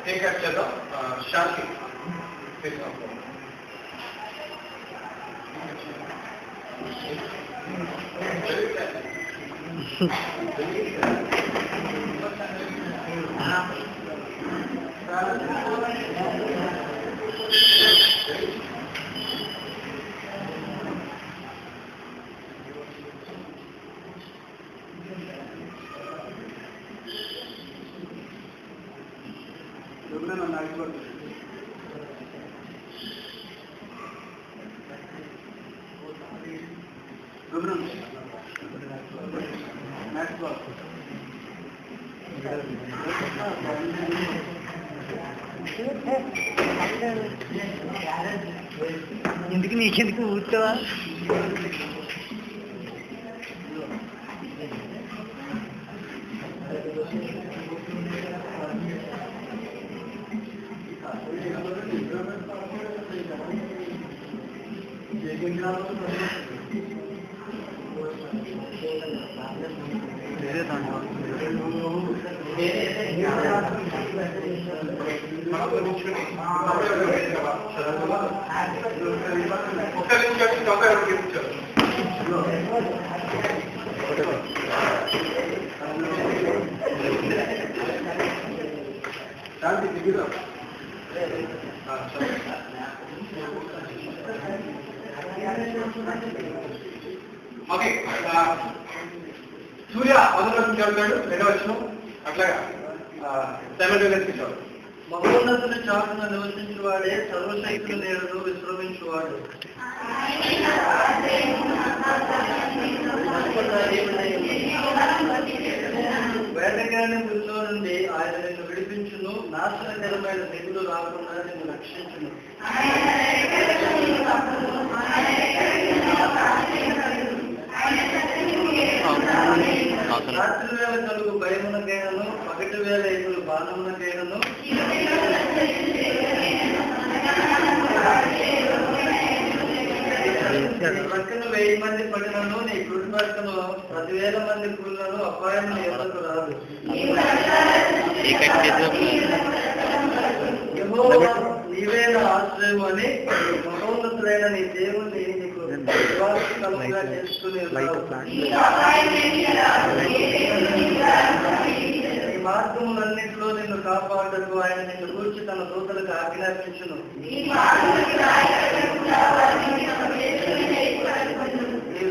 Take up చేద్దాం. శాంతి ఎందుకు నీకెందుకు ఊరుతావా? ఓకే. సూర్య మొదటి చదువుతాడు, రెండవ వచ్చిన అట్లాగా మహోన్నతుని చాటున నివసించు వాడే సర్వశక్తుల నేడు విశ్రమించువాడు. వేటగాని వృత్తిలో నుండి ఆయన నిన్ను విడిపించును, నాశనకరమైన తెగులు రాకుండా నిన్ను రక్షించును. రాత్రి వేళ కలుగు భయమునకైనను, పగటి వేళ ఎదురు బాణమునకైనను, ప్రక్కన 1000 మంది పడినను, నీ కుడి ప్రక్కన 10,000 మంది కూలినను అపాయం ఎదురుకు రాదు. యెహోవా నీవే నా ఆశ్రయం అని మహోన్నతులైన నీ దేవుని నీకు విశ్వాసకరంగా చేసుకుని ఈ మార్గములన్నింటిలో నిన్ను కాపాడకు ఆయన నిన్ను కూర్చి తన దూతలకు ఆజ్ఞాపించును. నీ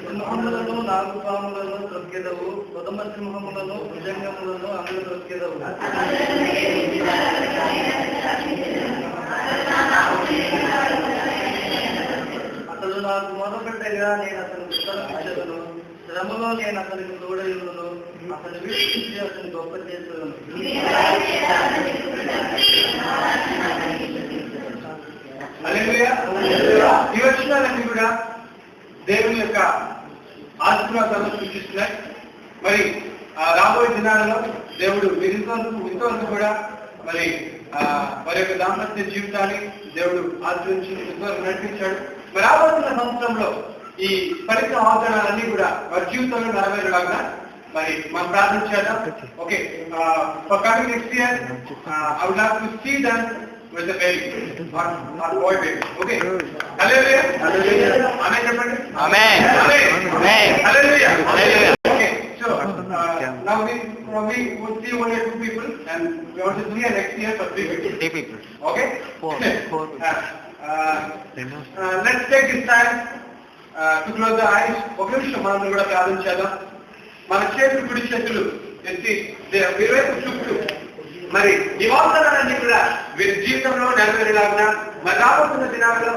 సింహములను నాగుపాములను దొరికెదవు, ఉదమ సింహములను భుజంగములను అమలు దొరికెదవు. అతడు నాకు మొదలుపెట్టగా నేను అతనికి ఉత్తరమిచ్చదను, శ్రమలో నేను అతనికి తోడయులను, అతని వీక్షించి అతని గొప్ప చేతులను. ఈ వచనాలన్నీ కూడా దేవుని యొక్క ఆశీర్వాదాలను సూచిస్తున్నాయి. మరి రాబోయే దినాలలో దేవుడు ఇంతవరకు కూడా మరి వారి యొక్క దాంపత్య జీవితాన్ని దేవుడు ఆచరించి ఇంతవరకు నడిపించాడు. మరి రాబోతున్న సంవత్సరంలో ఈ ఫలిత వాగ్దానాలన్నీ కూడా వారి జీవితంలో నెరవేరేలాగా మరి మనం ప్రార్థించాలా. Okay, for coming next year I would love to see them with the baby or boy baby. Okay, hallelujah, hallelujah, amen చెప్పండి, Amen. amen, hallelujah, hallelujah. Okay, so now we would see only 2 people and we want to see next year for 3 people. 3 people. Okay, 4 let's take this time to close the eyes. ఒక నిమిషం మనం కూడా ప్రార్థించాలా. మన చేతులు కుడి చేతులు ఎత్తి వీరైపు చుట్టూ మరి ఈ వాగ్దానాలన్నీ కూడా వీరి జీవితంలో నెరవేరేలాగా మరి రాబోతున్న దినాలలో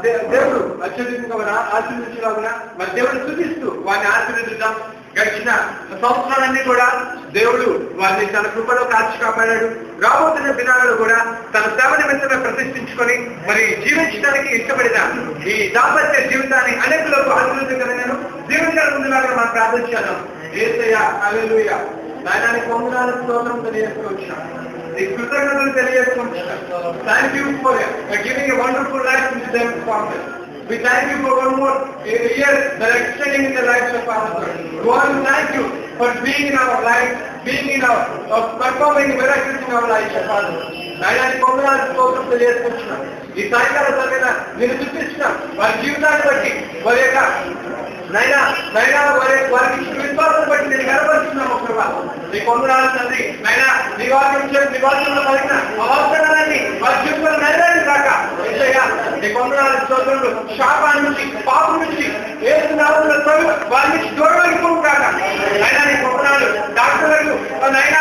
దేవుడు అత్యధికంగా ఆశీర్వదించేలాగా మరి దేవుడు చూపిస్తూ వారిని ఆశీర్వదిద్దాం. గడిచిన సంవత్సరాలన్నీ కూడా దేవుడు వారిని తన కృపలో కాచి కాపాడాడు. రాబోతున్న దినాలలో కూడా తన సేవ నిమిత్తమే ప్రతిష్ఠించుకొని మరి జీవించడానికి ఇష్టపడిన ఈ దాంపత్య జీవితాన్ని అనేకులకు ఆశీర్వదించగలను జీవించాలని ముందులాగా మనం ప్రార్థించాను. యేసయ్యా హల్లెలూయా, నాయనానికి వందనాలకు స్తోత్రం తెలియజేసుకొచ్చాం, నీ కృతజ్ఞతలు తెలియజేసుకొచ్చాం. Thank you for giving a wonderful life to them father. We thank you for one more year that are extending in the lives of our children. God, we thank you for being in our life, being in performing miracles in our life, Father. నాయన కొందరు స్తోత్రం తెలియజేస్తున్నాం. ఈ సాయంకాల సమయాన నేను చూపిస్తున్నాం వారి జీవితాన్ని బట్టి వారి యొక్క నైనా వారికి విశ్వాసం బట్టి నేను కనపరుస్తున్నాను. ఒక నీ కొందరు తండ్రి నైనా నివాసంలో కలిగిన అవసరాలన్నీ వారి జీవితంలో నెరవేరు కాక నీ కొందరు స్తోత్రులు శాపాన్ని నుంచి పాపం నుంచి ఏసునామంలో వారి నుంచి దూరం అయిపోవు కాక నైనా నీ కొందరు డాక్టర్లకు నైనా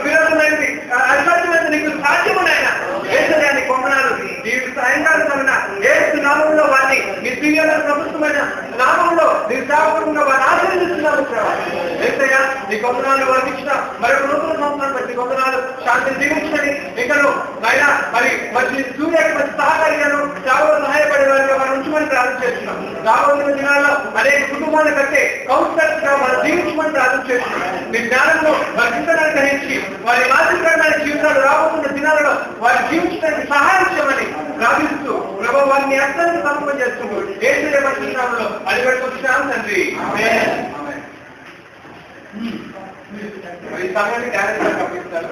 విరోధమైనది అసాధ్యమైన నీకు సాధ్యమునైనా ఏసని కొందరు ఈ సాయంకాల సమయంలో ఏసునామంలో వారిని నీ దివ్య ప్రభుత్వమైన నామంలో నీ సేవకులుగా వారిని ఆశీర్వదిస్తున్నాము. ఏసయ్యా నీ కొందనాలు వారికి ఇచ్చిన మరొక నూతన సంవత్సరాన్ని బట్టి కొందనాలు శాంతిని దీవించండి. ఇక్కడ అయినా మరి సూర్యకి మంచి సహకారిగాను సేవలో సహాయపడే వారిగా మనం ఉంచమని ప్రార్థన చేస్తున్నాం. రాబోతున్న దినాల్లో అనేక కుటుంబాలను కట్టే కౌన్సిలర్స్ గా మనం జీవించమని ప్రార్థన చేస్తున్నాం. మీ జ్ఞానంలో వారి చింతనాన్ని గ్రహించి వారి ఆశీర్వాదమైన జీవితాలు రాబోతున్న దినాలలో వారి జీవించడానికి సహాయం చేయమని ప్రార్థిస్తూ ప్రభు వారిని అత్యంత సమర్పణ చేస్తూ ఏసయ్య పరిశుద్ధనామములో అడిగడుతున్నాం తండ్రి. ఈ సమయాన్ని క్యారెక్టర్ పంపిస్తారు.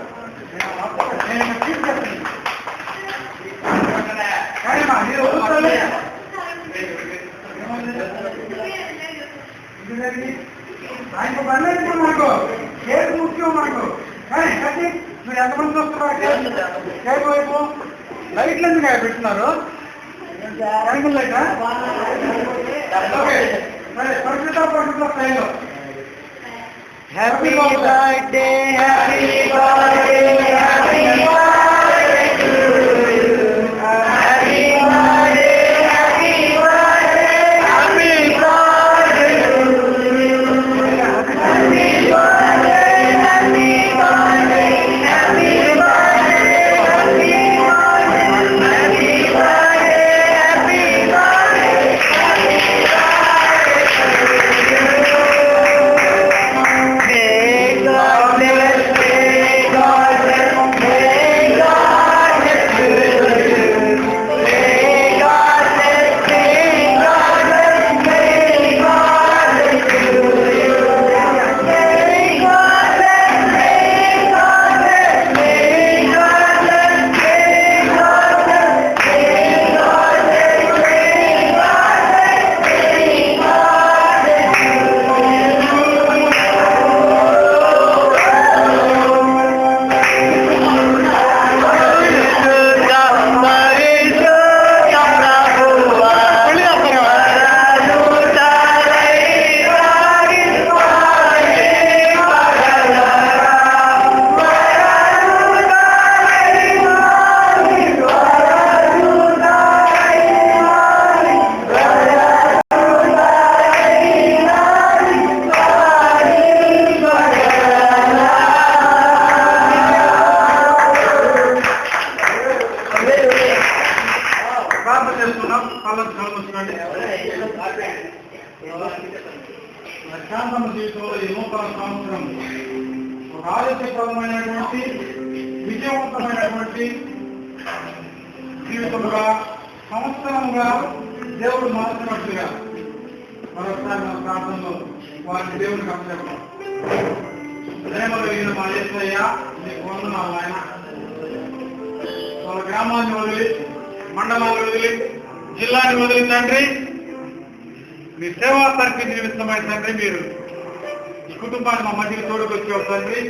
ఆయనకు బండి మనకు కేసు ముఖ్యం మనకు కానీ కట్టి మీరు ఎంతమంది వస్తున్నారు కేసు వైపు లైట్లు ఎందుకు పెడుతున్నారు రంగులు లైట్ సరే పరిశుద్ధ స్థాయిలో happy birthday happy birthday happy ప్రశాంతమ జీవితంలో ఈ నూతన సంవత్సరం ఒక ఆరోగ్యప్రదమైనటువంటి విజయవంతమైనటువంటి జీవితముగా సంవత్సరముగా దేవుడు మార్చినట్టుగా మరొకసారి మన ప్రాంతంలో వారిని దేవుడికి అప్పచెప్పడం. ప్రేమలో ఈయన మా యేసయ్య నీకు వందనాలు ఆయన. వాళ్ళ గ్రామాన్ని వదిలి మండలాన్ని వదిలి జిల్లాని వదిలి తండ్రి మీ సేవా సర్వీస్ నిమిత్తమై తండ్రి మీరు ఈ కుటుంబాన్ని మా మధ్యకి తోడుకొచ్చావు తండ్రి.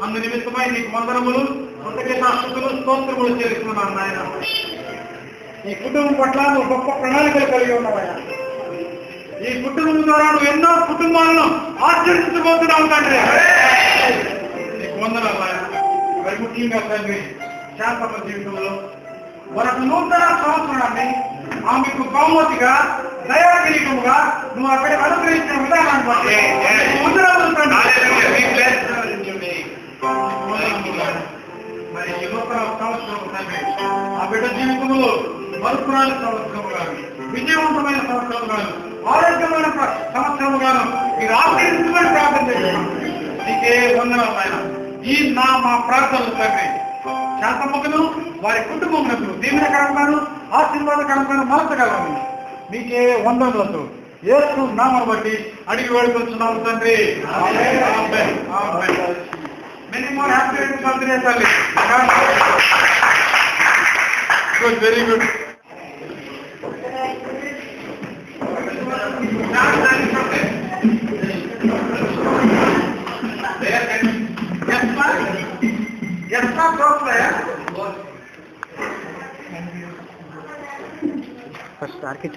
అందు నిమిత్తమై నీకు వందనములు కృతజ్ఞతాస్తుతులు స్తోత్రములు చేస్తున్నాను నాయన. ఈ కుటుంబం పట్ల నువ్వు గొప్ప ప్రణాళికలు కలిగి ఉన్నావయ్యా. ఈ కుటుంబం ద్వారా నువ్వు ఎన్నో కుటుంబాలను ఆచరించబోతున్నావు తండ్రి. నీకు వందనాలు ఆయన. మరి ముఖ్యంగా తండ్రి శాంతమ జీవితంలో మరొక నూతన సంవత్సరాన్ని ఆమెకు బహుమతిగా దయాకిరీటముగా నువ్వు అక్కడ అనుగ్రహించిన విధానాన్ని బట్టి మరి ఈ నూతన సంవత్సరం తండ్రి ఆ బిడ్డ జీవితంలో మరుపురాని సంవత్సరం గాను విజయవంతమైన సంవత్సరం గాను ఆరోగ్యమైన సంవత్సరం గాను మీరు ఆశ్రయించమని ప్రార్థన చేస్తున్నాం. నీకే వందనాలు ఆయన. ఈ మా ప్రార్థనలు తండ్రి శాంతమ్మకును వారి కుటుంబములకు దీవెనకరంగాను ఆశీర్వాదకరంగాను మార్చగలము. మీకే వందనలతో యేసు నామమును బట్టి అడిగి వేడుకొస్తున్నాము తండ్రి. ఆమేన్. ఆమేన్. మంత్రి తల్లి గుడ్ వెరీ గుడ్ ఫస్ట్ సార్కి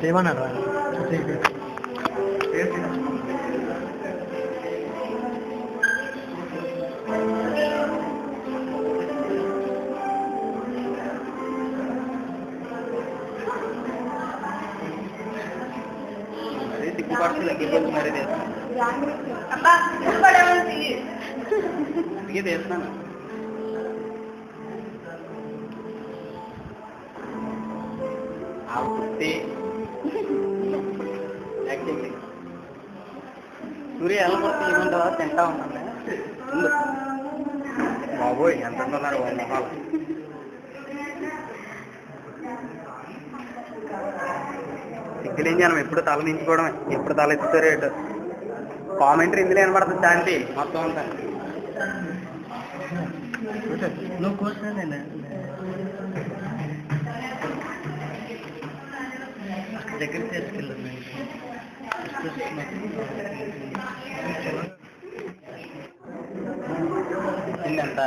ఏమన్నారు చేస్తాను సూర్య ఎలా పడుతుంది ఏమంటావా తింటా ఉన్నాను బాబోయ్ ఎంత ఉన్నారు మొహాలు సిగ్గులేం జనం ఎప్పుడు తల మించుకోవడమే ఎప్పుడు తల ఎత్తుతారు రేటు కామెంటరీ ఇందులో వినపడుతుంది శాంతి మొత్తం అంతా నువ్వు కూర్చోలేనా దగ్గర తీసుకెళ్ళదు ఎంత